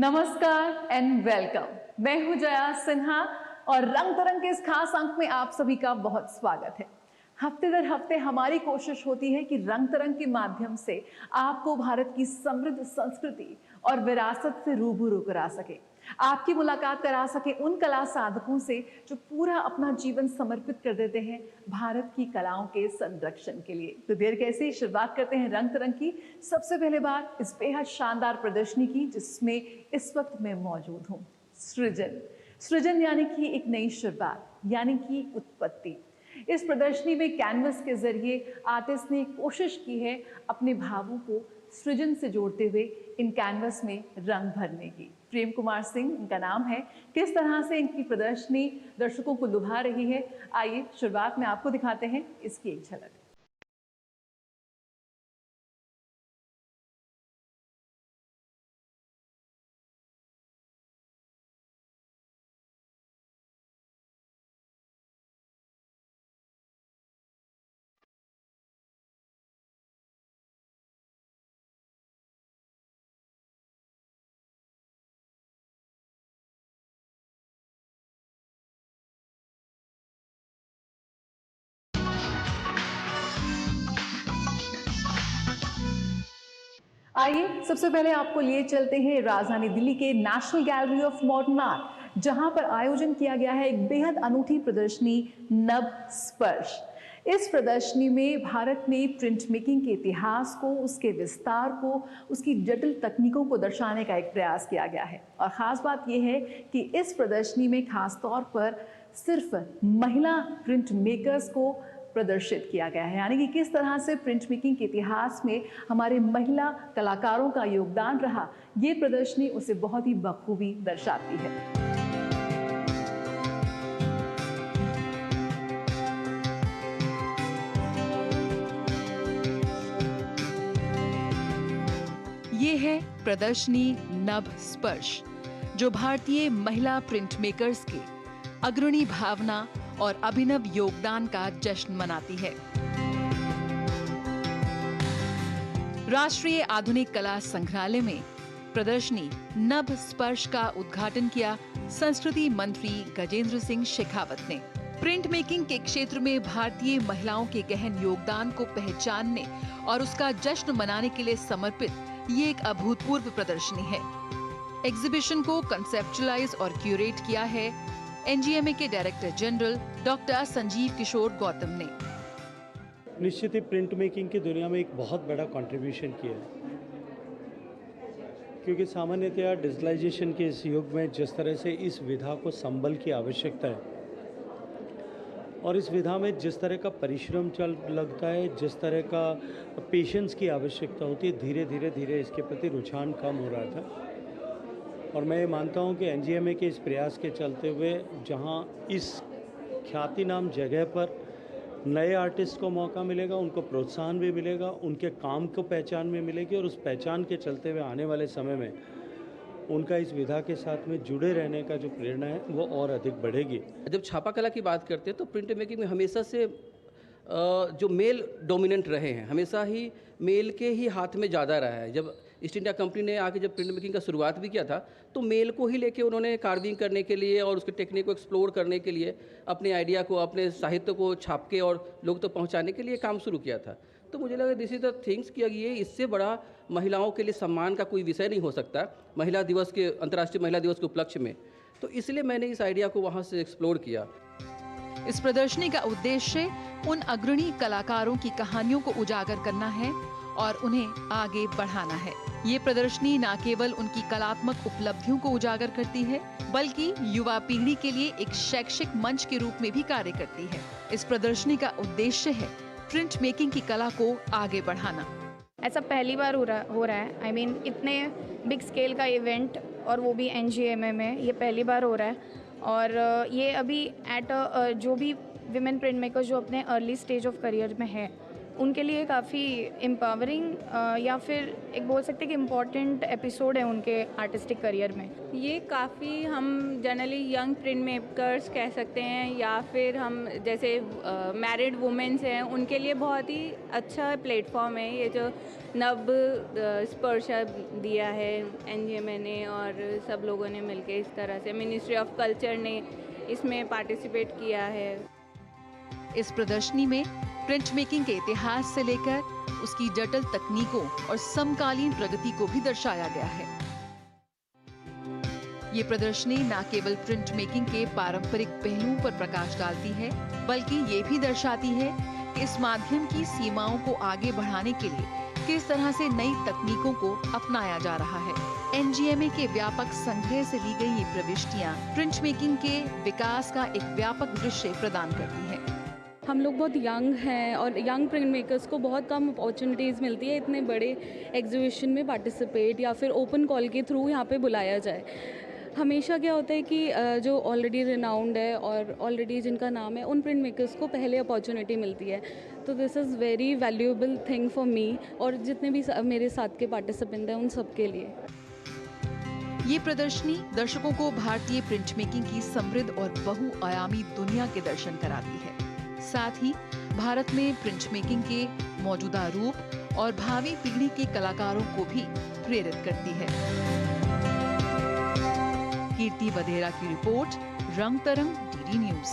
नमस्कार and welcome. मैं हूं जया सिन्हा और रंग तरंग के इस खास अंक में आप सभी का बहुत स्वागत है। हफ्ते दर हफ्ते हमारी कोशिश होती है कि रंग तरंग के माध्यम से आपको भारत की समृद्ध संस्कृति और विरासत से रूबरू करा सके, आपकी मुलाकात करा सके उन कला साधकों से जो पूरा अपना जीवन समर्पित कर देते हैं भारत की कलाओं के संरक्षण के लिए। तो देर कैसे शुरुआत करते हैं रंग तरंग की। सबसे पहले बात इस बेहद शानदार प्रदर्शनी की जिसमें इस वक्त मैं मौजूद हूँ। सृजन यानी कि एक नई शुरुआत, यानी कि उत्पत्ति। इस प्रदर्शनी में कैनवस के जरिए आर्टिस्ट ने कोशिश की है अपने भावों को सृजन से जोड़ते हुए इन कैनवस में रंग भरने की। प्रेम कुमार सिंह इनका नाम है। किस तरह से इनकी प्रदर्शनी दर्शकों को लुभा रही है, आइए शुरुआत में आपको दिखाते हैं इसकी एक झलक। आइए सबसे पहले आपको लिए चलते हैं राजधानी दिल्ली के national gallery of modern art, जहां पर आयोजन किया गया है एक बेहद अनूठी प्रदर्शनी नभ स्पर्श। इस प्रदर्शनी में भारत में प्रिंट मेकिंग के इतिहास को, उसके विस्तार को, उसकी जटिल तकनीकों को दर्शाने का एक प्रयास किया गया है। और ख़ास बात यह है कि इस प्रदर्शनी में खास तौर पर सिर्फ महिला प्रिंट मेकर्स को प्रदर्शित किया गया है, यानी कि किस तरह से प्रिंट मेकिंग के इतिहास में हमारे महिला कलाकारों का योगदान रहा, ये प्रदर्शनी उसे बहुत ही बखूबी दर्शाती है। ये है प्रदर्शनी नभ स्पर्श, जो भारतीय महिला प्रिंट मेकर्स के अग्रणी भावना और अभिनव योगदान का जश्न मनाती है। राष्ट्रीय आधुनिक कला संग्रहालय में प्रदर्शनी नभ स्पर्श का उद्घाटन किया संस्कृति मंत्री गजेंद्र सिंह शेखावत ने। प्रिंट मेकिंग के क्षेत्र में भारतीय महिलाओं के गहन योगदान को पहचानने और उसका जश्न मनाने के लिए समर्पित ये एक अभूतपूर्व प्रदर्शनी है। एग्जीबिशन को कंसेप्चुअलाइज और क्यूरेट किया है एनजीएमए के डायरेक्टर जनरल डॉक्टर संजीव किशोर गौतम ने। निश्चित ही प्रिंट मेकिंग की दुनिया में एक बहुत बड़ा कंट्रीब्यूशन किया है, क्योंकि सामान्यतया डिजिटलाइजेशन के इस युग में जिस तरह से इस विधा को संबल की आवश्यकता है और इस विधा में जिस तरह का परिश्रम चल लगता है, जिस तरह का पेशेंस की आवश्यकता होती है, धीरे धीरे इसके प्रति रुझान कम हो रहा था। और मैं ये मानता हूँ कि एनजीएमए के इस प्रयास के चलते हुए जहाँ इस ख्याति नाम जगह पर नए आर्टिस्ट को मौका मिलेगा, उनको प्रोत्साहन भी मिलेगा, उनके काम को पहचान भी मिलेगी और उस पहचान के चलते हुए आने वाले समय में उनका इस विधा के साथ में जुड़े रहने का जो प्रेरणा है वो और अधिक बढ़ेगी। जब छापा कला की बात करते हैं तो प्रिंट मेकिंग में हमेशा से जो मेल डोमिनेंट रहे हैं, हमेशा ही मेल के ही हाथ में ज़्यादा रहा है। जब ईस्ट इंडिया कंपनी ने आके जब प्रिंट मेकिंग का शुरुआत भी किया था तो मेल को ही लेके उन्होंने कार्विंग करने के लिए और उसके टेक्निक को एक्सप्लोर करने के लिए अपने आइडिया को, अपने साहित्य को छाप के और लोग तक पहुंचाने के लिए काम शुरू किया था। तो मुझे लगा दिस इज द थिंग्स कि ये इससे बड़ा महिलाओं के लिए सम्मान का कोई विषय नहीं हो सकता महिला दिवस के, अंतर्राष्ट्रीय महिला दिवस के उपलक्ष्य में। तो इसलिए मैंने इस आइडिया को वहाँ से एक्सप्लोर किया। इस प्रदर्शनी का उद्देश्य उन अग्रणी कलाकारों की कहानियों को उजागर करना है और उन्हें आगे बढ़ाना है। ये प्रदर्शनी न केवल उनकी कलात्मक उपलब्धियों को उजागर करती है, बल्कि युवा पीढ़ी के लिए एक शैक्षिक मंच के रूप में भी कार्य करती है। इस प्रदर्शनी का उद्देश्य है प्रिंट मेकिंग की कला को आगे बढ़ाना। ऐसा पहली बार हो रहा है। I mean, इतने बिग स्केल का इवेंट और वो भी एनजीएमए में, ये पहली बार हो रहा है। और ये अभी जो भी विमेन प्रिंट मेकर्स जो अपने अर्ली स्टेज ऑफ करियर में है, उनके लिए काफ़ी एम्पावरिंग या फिर एक बोल सकते हैं कि इम्पॉर्टेंट एपिसोड है उनके आर्टिस्टिक करियर में। ये काफ़ी हम जनरली यंग प्रिंट मेकर्स कह सकते हैं या फिर हम जैसे मैरिड वुमेन्स हैं उनके लिए बहुत ही अच्छा प्लेटफॉर्म है ये जो नव स्पर्श दिया है एनजीएमए ने और सब लोगों ने मिलके इस तरह से मिनिस्ट्री ऑफ कल्चर ने इसमें पार्टिसिपेट किया है। इस प्रदर्शनी में प्रिंट मेकिंग के इतिहास से लेकर उसकी जटिल तकनीकों और समकालीन प्रगति को भी दर्शाया गया है। ये प्रदर्शनी न केवल प्रिंट मेकिंग के पारंपरिक पहलुओं पर प्रकाश डालती है, बल्कि ये भी दर्शाती है कि इस माध्यम की सीमाओं को आगे बढ़ाने के लिए किस तरह से नई तकनीकों को अपनाया जा रहा है। एनजीएमए के व्यापक संग्रह से ली गई ये प्रविष्टियां प्रिंट मेकिंग के विकास का एक व्यापक दृश्य प्रदान करती हैं। हम लोग बहुत यंग हैं और यंग प्रिंट मेकर्स को बहुत कम अपॉर्चुनिटीज़ मिलती है इतने बड़े एग्जीबिशन में पार्टिसिपेट या फिर ओपन कॉल के थ्रू यहाँ पे बुलाया जाए। हमेशा क्या होता है कि जो ऑलरेडी रिनाउंड है और ऑलरेडी जिनका नाम है उन प्रिंट मेकर्स को पहले अपॉर्चुनिटी मिलती है, तो this is very valuable thing for me और जितने भी मेरे साथ के पार्टिसिपेंट हैं उन सब के लिए। ये प्रदर्शनी दर्शकों को भारतीय प्रिंट मेकिंग की समृद्ध और बहुआयामी दुनिया के दर्शन कराती है। साथ ही भारत में प्रिंट मेकिंग के मौजूदा रूप और भावी पीढ़ी के कलाकारों को भी प्रेरित करती है। कीर्ति वधेरा की रिपोर्ट, रंग तरंग, डीडी न्यूज।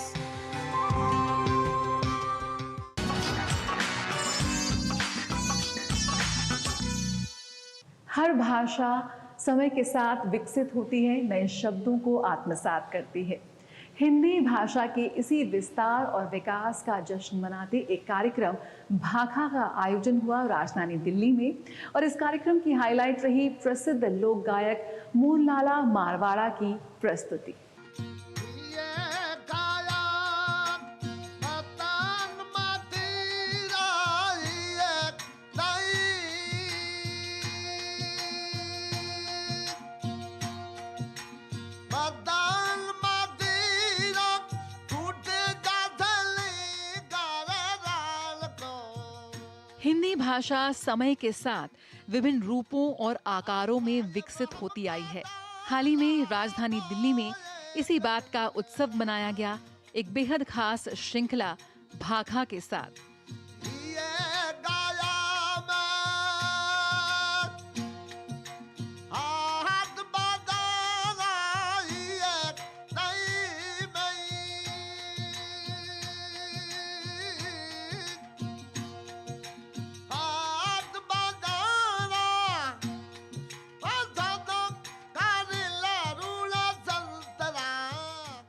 हर भाषा समय के साथ विकसित होती है, नए शब्दों को आत्मसात करती है। हिंदी भाषा के इसी विस्तार और विकास का जश्न मनाते एक कार्यक्रम भाखा का आयोजन हुआ राजधानी दिल्ली में, और इस कार्यक्रम की हाईलाइट रही प्रसिद्ध लोक गायक मूललाला मारवाड़ा की प्रस्तुति। हिंदी भाषा समय के साथ विभिन्न रूपों और आकारों में विकसित होती आई है। हाल ही में राजधानी दिल्ली में इसी बात का उत्सव मनाया गया, एक बेहद खास श्रृंखला भाखा के साथ।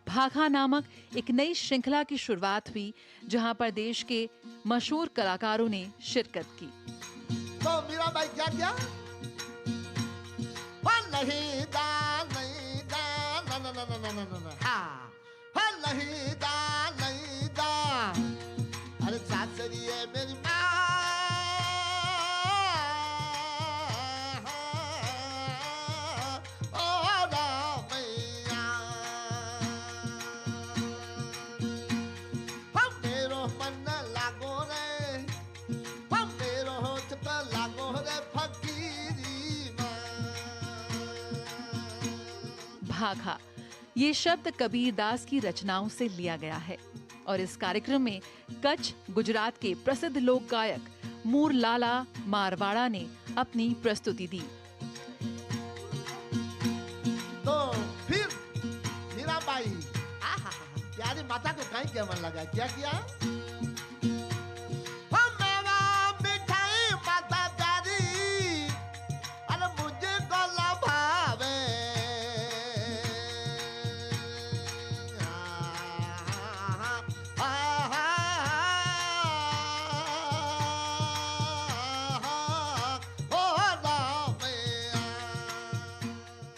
भाखा नामक एक नई श्रृंखला की शुरुआत हुई, जहां पर देश के मशहूर कलाकारों ने शिरकत की। तो मेरा भाई क्या क्या नहीं दा ना ना ना ना ना ना हाँ नहीं दा अरे सासरी है मेरी माँ भाखा ये शब्द कबीरदास की रचनाओं से लिया गया है, और इस कार्यक्रम में कच्छ गुजरात के प्रसिद्ध लोक गायक मूललाला मारवाड़ा ने अपनी प्रस्तुति दी। तो फिर मीरा बाई प्यारी माता को कहीं क्या मन लगा, क्या किया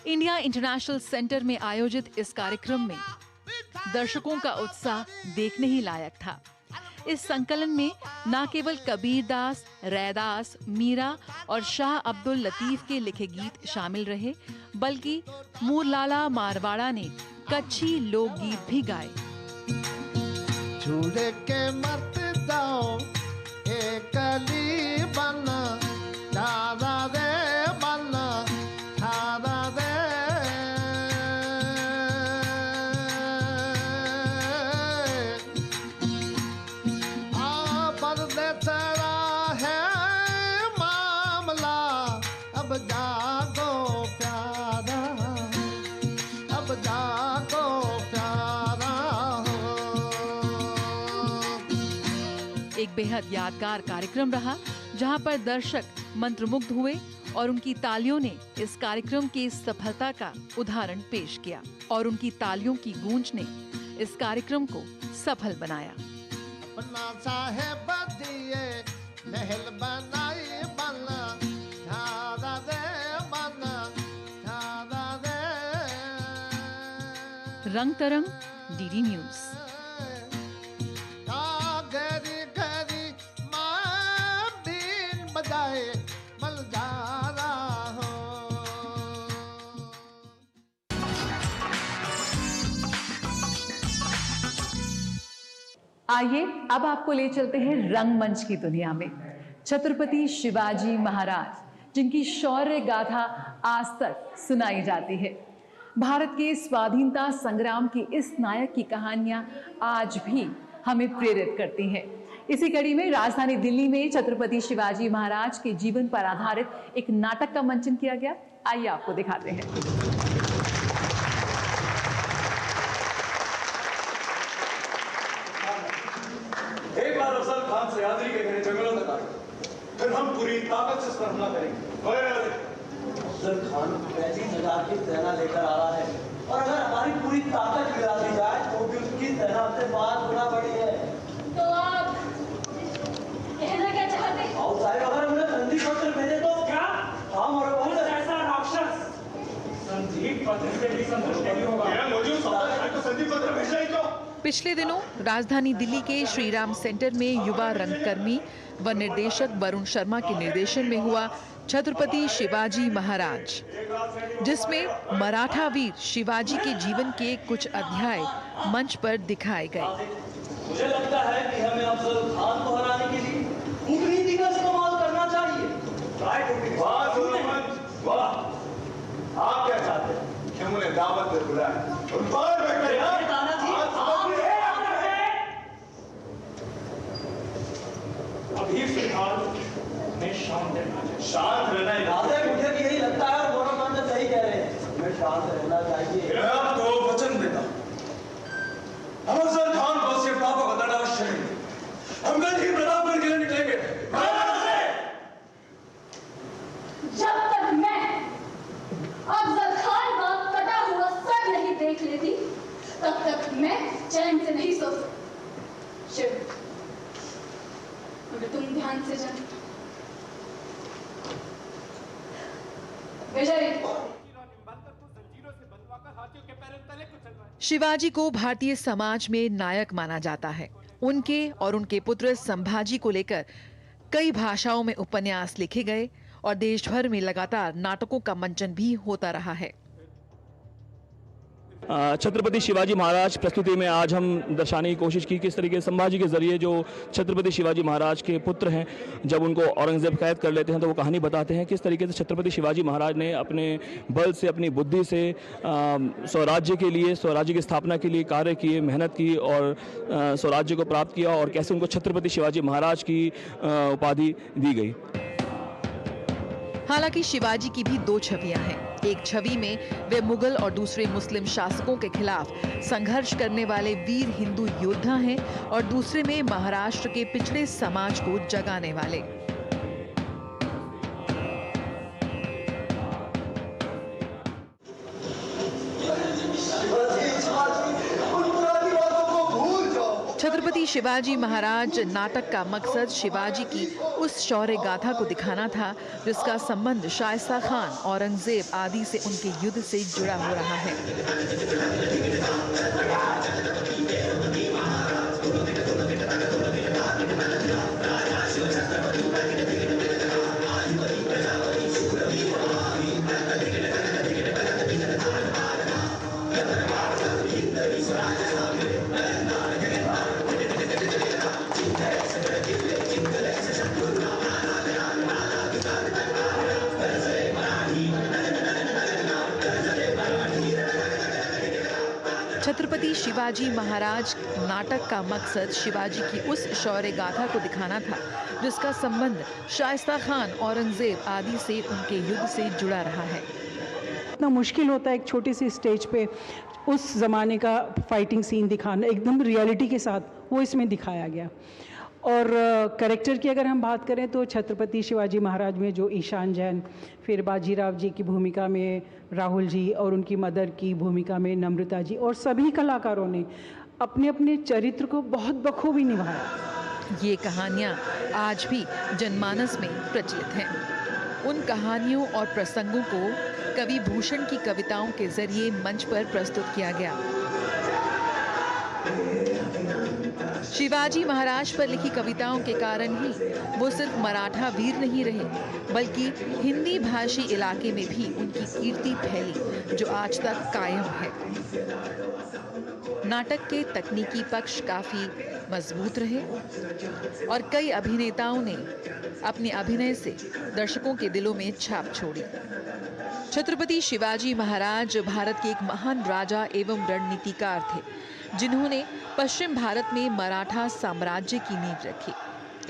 इंडिया इंटरनेशनल सेंटर में आयोजित इस कार्यक्रम में दर्शकों का उत्साह देखने ही लायक था। इस संकलन में न केवल कबीरदास, रैदास, मीरा और शाह अब्दुल लतीफ के लिखे गीत शामिल रहे, बल्कि मूललाला मारवाड़ा ने कच्छी लोकगीत भी गाए। झूले के मत जाओ एक एक बेहद यादगार कार्यक्रम रहा, जहां पर दर्शक मंत्रमुग्ध हुए और उनकी तालियों ने इस कार्यक्रम की सफलता का उदाहरण पेश किया और उनकी तालियों की गूंज ने इस कार्यक्रम को सफल बनाया। अपना साहेब दिए महल बनाए बना ठाड़ा दे बना ठाड़ा दे। रंग तरंग, डीडी न्यूज। गरी गरी माँ बीन बजाए मल जा रहा हो। आइए अब आपको ले चलते हैं रंगमंच की दुनिया में। छत्रपति शिवाजी महाराज, जिनकी शौर्य गाथा आज तक सुनाई जाती है। भारत के स्वाधीनता संग्राम के इस नायक की कहानियां आज भी हमें प्रेरित करती हैं। इसी कड़ी में राजधानी दिल्ली में छत्रपति शिवाजी महाराज के जीवन पर आधारित एक नाटक का मंचन किया गया। आइए आपको दिखाते हैं। एक बार अफजल खान सयादरी के घने जंगलों तक आए, फिर हम पूरी ताकत से इस पर हमला करेंगे। अफजल खान पहली हजार की सेना लेकर आ रहा है और अगर हमारी पूरी ताकत गिरा दी जाए तो भी उसकी सेना से 5 गुना बड़ी है। तो आप कहना क्या चाहते हैं? और साहब अगर हमने संधि पत्र भेजे तो क्या हम और वो ऐसा राक्षस संधि पत्र से भी संतुष्ट नहीं होगा। यह मौजूद सत्ता को संधि पत्र भेजना ही क्यों? पिछले दिनों राजधानी दिल्ली के श्रीराम सेंटर में युवा रंगकर्मी व निर्देशक वरुण शर्मा के निर्देशन में हुआ छत्रपति शिवाजी महाराज, जिसमें मराठा वीर शिवाजी के जीवन के कुछ अध्याय मंच पर दिखाए गए। मुझे लगता है कि हमें अफजल खान को हराने के लिए कूटनीति का इस्तेमाल करना चाहिए। आप क्या चाहते हैं? हम उन्हें दावत पर बुलाएं। उन पर बैठे अभी फिलहाल हमें शांत रहना चाहिए। शांत रहना ही मुझे भी यही लगता है और दोनों मंत्र सही कह रहे हैं। हमें शांत रहना चाहिए। मैं आपको वचन देता हूं, हम अफजल खान को उसके पापों का दंड अवश्य देंगे। हम कल ही प्रतापगढ़ के लिए निकलेंगे। जब तक मैं अफजल खान का कटा हुआ सर नहीं देख लेती, तब तक मैं चैन से नहीं सो सकती। शिव, अगर तुम ध्यान से जान विजय। शिवाजी को भारतीय समाज में नायक माना जाता है। उनके और उनके पुत्र संभाजी को लेकर कई भाषाओं में उपन्यास लिखे गए और देश भर में लगातार नाटकों का मंचन भी होता रहा है। छत्रपति शिवाजी महाराज प्रस्तुति में आज हम दर्शाने की कोशिश की किस तरीके संभाजी के जरिए जो छत्रपति शिवाजी महाराज के पुत्र हैं, जब उनको औरंगजेब कैद कर लेते हैं तो वो कहानी बताते हैं किस तरीके से छत्रपति शिवाजी महाराज ने अपने बल से, अपनी बुद्धि से स्वराज्य के लिए, स्वराज्य की स्थापना के लिए कार्य किए, मेहनत की और स्वराज्य को प्राप्त किया और कैसे उनको छत्रपति शिवाजी महाराज की उपाधि दी गई। हालांकि शिवाजी की भी दो छवियां हैं। एक छवि में वे मुगल और दूसरे मुस्लिम शासकों के खिलाफ संघर्ष करने वाले वीर हिंदू योद्धा हैं और दूसरे में महाराष्ट्र के पिछड़े समाज को जगाने वाले। छत्रपति शिवाजी महाराज नाटक का मकसद शिवाजी की उस शौर्य गाथा को दिखाना था जिसका संबंध शाइस्ता खान, औरंगजेब आदि से उनके युद्ध से जुड़ा हो रहा है। छत्रपति शिवाजी महाराज नाटक का मकसद शिवाजी की उस शौर्य गाथा को दिखाना था जिसका संबंध शाइस्ता खान, औरंगजेब आदि से उनके युद्ध से जुड़ा रहा है। इतना मुश्किल होता है एक छोटी सी स्टेज पे उस ज़माने का फाइटिंग सीन दिखाना, एकदम रियलिटी के साथ वो इसमें दिखाया गया। और कैरेक्टर की अगर हम बात करें तो छत्रपति शिवाजी महाराज में जो ईशान जैन, फिर बाजीराव जी की भूमिका में राहुल जी और उनकी मदर की भूमिका में नम्रता जी, और सभी कलाकारों ने अपने अपने चरित्र को बहुत बखूबी निभाया। ये कहानियाँ आज भी जनमानस में प्रचलित हैं। उन कहानियों और प्रसंगों को कवि भूषण की कविताओं के जरिए मंच पर प्रस्तुत किया गया। शिवाजी महाराज पर लिखी कविताओं के कारण ही वो सिर्फ मराठा वीर नहीं रहे, बल्कि हिंदी भाषी इलाके में भी उनकी कीर्ति फैली, जो आज तक कायम है। नाटक के तकनीकी पक्ष काफी मजबूत रहे और कई अभिनेताओं ने अपने अभिनय से दर्शकों के दिलों में छाप छोड़ी। छत्रपति शिवाजी महाराज भारत के एक महान राजा एवं रणनीतिकार थे, जिन्होंने पश्चिम भारत में मराठा साम्राज्य की नींव रखी।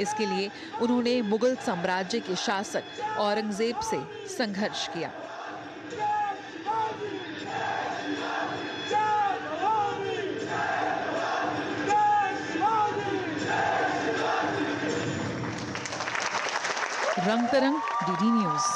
इसके लिए उन्होंने मुगल साम्राज्य के शासक औरंगजेब से संघर्ष किया। रंग तरंग, डीडी न्यूज़।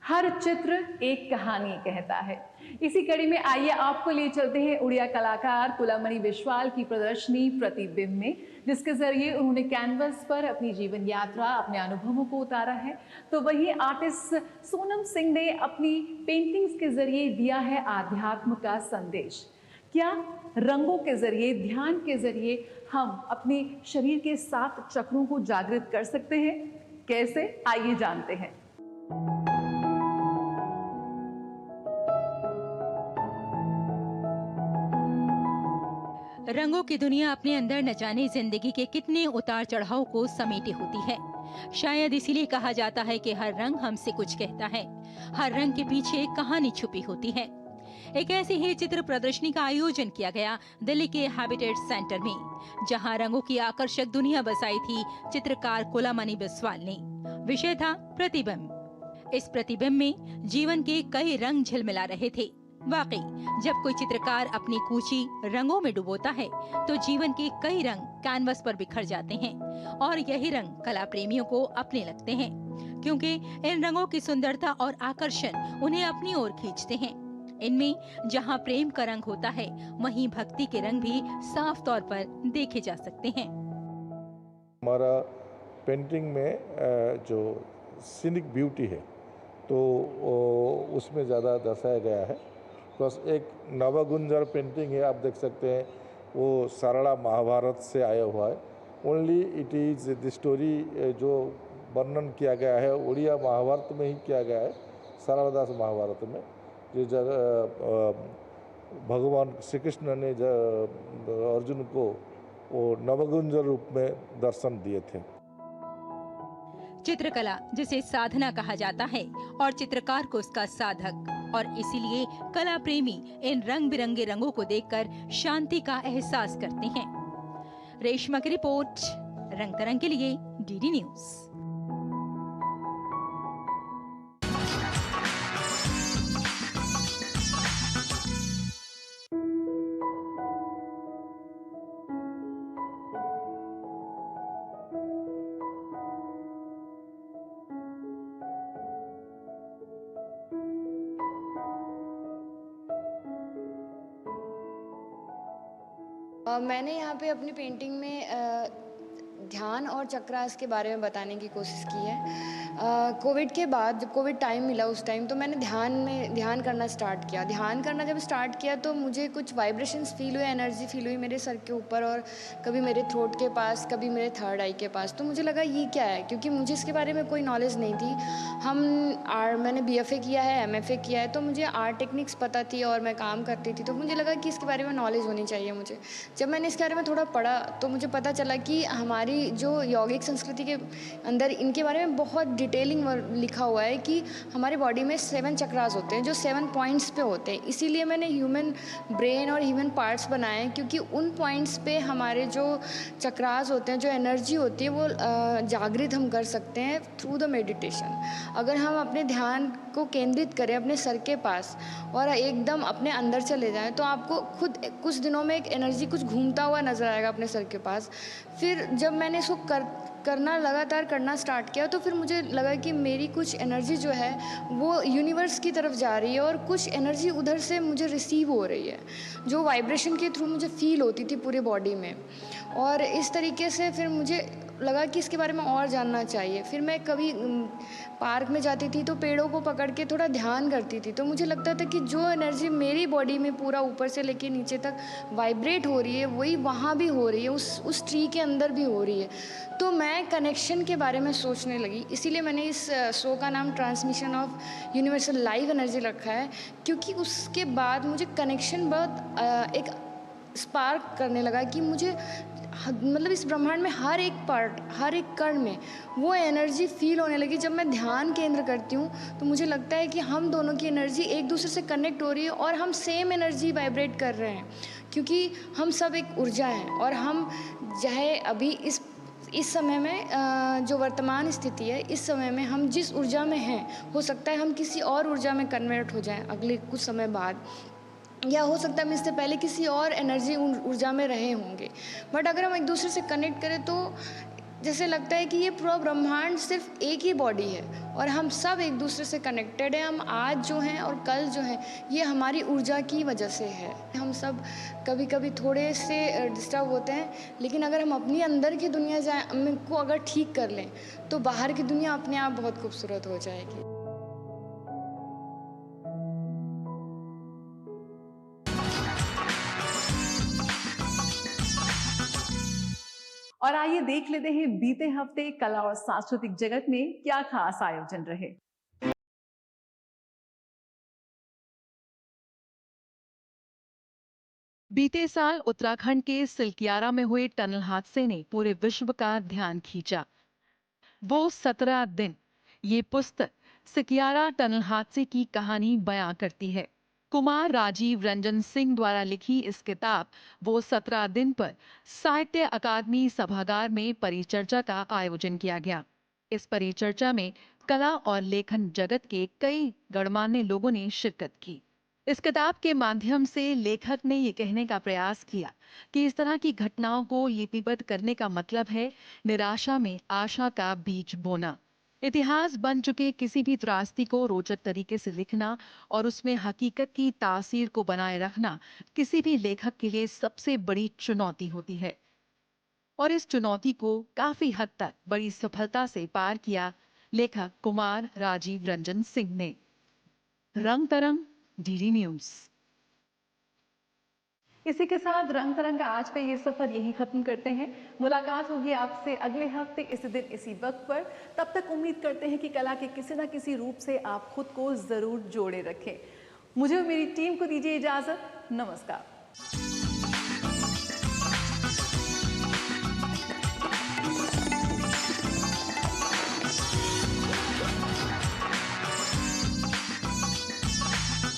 हर चित्र एक कहानी कहता है। इसी कड़ी में आइए आपको ले चलते हैं उड़िया कलाकार तुलामणि बिस्वाल की प्रदर्शनी प्रतिबिंब में, जिसके जरिए उन्होंने कैनवस पर अपनी जीवन यात्रा, अपने अनुभवों को उतारा है। तो वहीं आर्टिस्ट सोनम सिंह ने अपनी पेंटिंग्स के जरिए दिया है आध्यात्म का संदेश। क्या रंगों के जरिए, ध्यान के जरिए हम अपने शरीर के 7 चक्रों को जागृत कर सकते हैं? कैसे, आइए जानते हैं। रंगों की दुनिया अपने अंदर न जाने जिंदगी के कितने उतार चढ़ाव को समेटे होती है। शायद इसीलिए कहा जाता है कि हर रंग हमसे कुछ कहता है। हर रंग के पीछे एक कहानी छुपी होती है। एक ऐसी ही चित्र प्रदर्शनी का आयोजन किया गया दिल्ली के हैबिटेट सेंटर में, जहां रंगों की आकर्षक दुनिया बसाई थी चित्रकार तुलामणि बिस्वाल ने। विषय था प्रतिबिंब। इस प्रतिबिंब में जीवन के कई रंग झिलमिला रहे थे। वाकई जब कोई चित्रकार अपनी कूची रंगों में डुबोता है तो जीवन के कई रंग कैनवस पर बिखर जाते हैं, और यही रंग कला प्रेमियों को अपने लगते हैं, क्योंकि इन रंगों की सुंदरता और आकर्षण उन्हें अपनी ओर खींचते हैं। इनमें जहां प्रेम का रंग होता है, वहीं भक्ति के रंग भी साफ तौर पर देखे जा सकते हैं। हमारा पेंटिंग में जो सीनिक ब्यूटी है तो उसमें ज़्यादा दर्शाया गया है। प्लस एक नवगुंजर पेंटिंग है, आप देख सकते हैं, वो सारड़ा महाभारत से आया हुआ है। Only it is the story जो वर्णन किया गया है उड़िया महाभारत में ही किया गया है, सारड़ा दास महाभारत में, जो भगवान श्री कृष्ण ने अर्जुन को वो नवगुंजर रूप में दर्शन दिए थे। चित्रकला जिसे साधना कहा जाता है और चित्रकार को उसका साधक, और इसीलिए कला प्रेमी इन रंग बिरंगे रंगों को देखकर शांति का एहसास करते हैं। रेशमा की रिपोर्ट, रंग तरंग के लिए डीडी न्यूज़। मैंने यहाँ पे अपनी पेंटिंग में ध्यान और चक्रास के बारे में बताने की कोशिश की है। कोविड के बाद जब कोविड टाइम मिला उस टाइम तो मैंने ध्यान करना स्टार्ट किया। ध्यान करना जब स्टार्ट किया तो मुझे कुछ वाइब्रेशंस फील हुए, एनर्जी फील हुई मेरे सर के ऊपर और कभी मेरे थ्रोट के पास, कभी मेरे थर्ड आई के पास। तो मुझे लगा ये क्या है, क्योंकि मुझे इसके बारे में कोई नॉलेज नहीं थी। मैंने BFA किया है, MFA किया है, तो मुझे आर्ट टेक्निक्स पता थी और मैं काम करती थी, तो मुझे लगा कि इसके बारे में नॉलेज होनी चाहिए मुझे। जब मैंने इसके बारे में थोड़ा पढ़ा तो मुझे पता चला कि हमारी जो यौगिक संस्कृति के अंदर इनके बारे में बहुत डिटेलिंग लिखा हुआ है कि हमारी बॉडी में 7 चक्रास होते हैं जो 7 पॉइंट्स पे होते हैं। इसीलिए मैंने ह्यूमन ब्रेन और ह्यूमन पार्ट्स बनाए हैं, क्योंकि उन पॉइंट्स पे हमारे जो चक्रास होते हैं, जो एनर्जी होती है, वो जागृत हम कर सकते हैं थ्रू द मेडिटेशन। अगर हम अपने ध्यान को केंद्रित करें अपने सर के पास और एकदम अपने अंदर चले जाएं, तो आपको खुद कुछ दिनों में एक एनर्जी कुछ घूमता हुआ नज़र आएगा अपने सर के पास। फिर जब मैंने इसको करना लगातार करना स्टार्ट किया, तो फिर मुझे लगा कि मेरी कुछ एनर्जी जो है वो यूनिवर्स की तरफ जा रही है और कुछ एनर्जी उधर से मुझे रिसीव हो रही है, जो वाइब्रेशन के थ्रू मुझे फील होती थी पूरे बॉडी में। और इस तरीके से फिर मुझे लगा कि इसके बारे में और जानना चाहिए। फिर मैं कभी पार्क में जाती थी तो पेड़ों को पकड़ के थोड़ा ध्यान करती थी, तो मुझे लगता था कि जो एनर्जी मेरी बॉडी में पूरा ऊपर से लेके नीचे तक वाइब्रेट हो रही है, वही वहाँ भी हो रही है, उस ट्री के अंदर भी हो रही है। तो मैं कनेक्शन के बारे में सोचने लगी, इसीलिए मैंने इस शो का नाम transmission of universal live energy रखा है, क्योंकि उसके बाद मुझे कनेक्शन बहुत एक स्पार्क करने लगा कि मुझे मतलब इस ब्रह्मांड में हर एक पार्ट, हर एक कण में वो एनर्जी फील होने लगी। जब मैं ध्यान केंद्र करती हूँ तो मुझे लगता है कि हम दोनों की एनर्जी एक दूसरे से कनेक्ट हो रही है और हम सेम एनर्जी वाइब्रेट कर रहे हैं, क्योंकि हम सब एक ऊर्जा हैं। और हम चाहे अभी इस समय में जो वर्तमान स्थिति है, इस समय में हम जिस ऊर्जा में हैं, हो सकता है हम किसी और ऊर्जा में कन्वर्ट हो जाएं अगले कुछ समय बाद, या हो सकता है हम इससे पहले किसी और एनर्जी ऊर्जा में रहे होंगे। बट अगर हम एक दूसरे से कनेक्ट करें तो जैसे लगता है कि ये पूरा ब्रह्मांड सिर्फ एक ही बॉडी है और हम सब एक दूसरे से कनेक्टेड हैं। हम आज जो हैं और कल जो हैं, ये हमारी ऊर्जा की वजह से है। हम सब कभी कभी थोड़े से डिस्टर्ब होते हैं, लेकिन अगर हम अपनी अंदर की दुनिया को अगर ठीक कर लें तो बाहर की दुनिया अपने आप बहुत खूबसूरत हो जाएगी। और आइए देख लेते हैं बीते हफ्ते कला और सांस्कृतिक जगत में क्या खास आयोजन रहे। बीते साल उत्तराखंड के सिलकियारा में हुए टनल हादसे ने पूरे विश्व का ध्यान खींचा। वो 17 दिन, ये पुस्तक सिलकियारा टनल हादसे की कहानी बयां करती है। कुमार राजीव रंजन सिंह द्वारा लिखी इस किताब वो 17 दिन पर साहित्य अकादमी सभागार में परिचर्चा का आयोजन किया गया। इस परिचर्चा में कला और लेखन जगत के कई गणमान्य लोगों ने शिरकत की। इस किताब के माध्यम से लेखक ने ये कहने का प्रयास किया कि इस तरह की घटनाओं को लिपिबद्ध करने का मतलब है निराशा में आशा का बीज बोना। इतिहास बन चुके किसी भी त्रासदी को रोचक तरीके से लिखना और उसमें हकीकत की तासीर को बनाए रखना किसी भी लेखक के लिए सबसे बड़ी चुनौती होती है। और इस चुनौती को काफी हद तक बड़ी सफलता से पार किया लेखक कुमार राजीव रंजन सिंह ने। रंग तरंग, डीडी न्यूज। इसी के साथ रंग तरंग का आज पे ये सफर यही खत्म करते हैं। मुलाकात होगी आपसे अगले हफ्ते इसी दिन इसी वक्त पर। तब तक उम्मीद करते हैं कि कला के किसी न किसी रूप से आप खुद को जरूर जोड़े रखें। मुझे और मेरी टीम को दीजिए इजाजत। नमस्कार।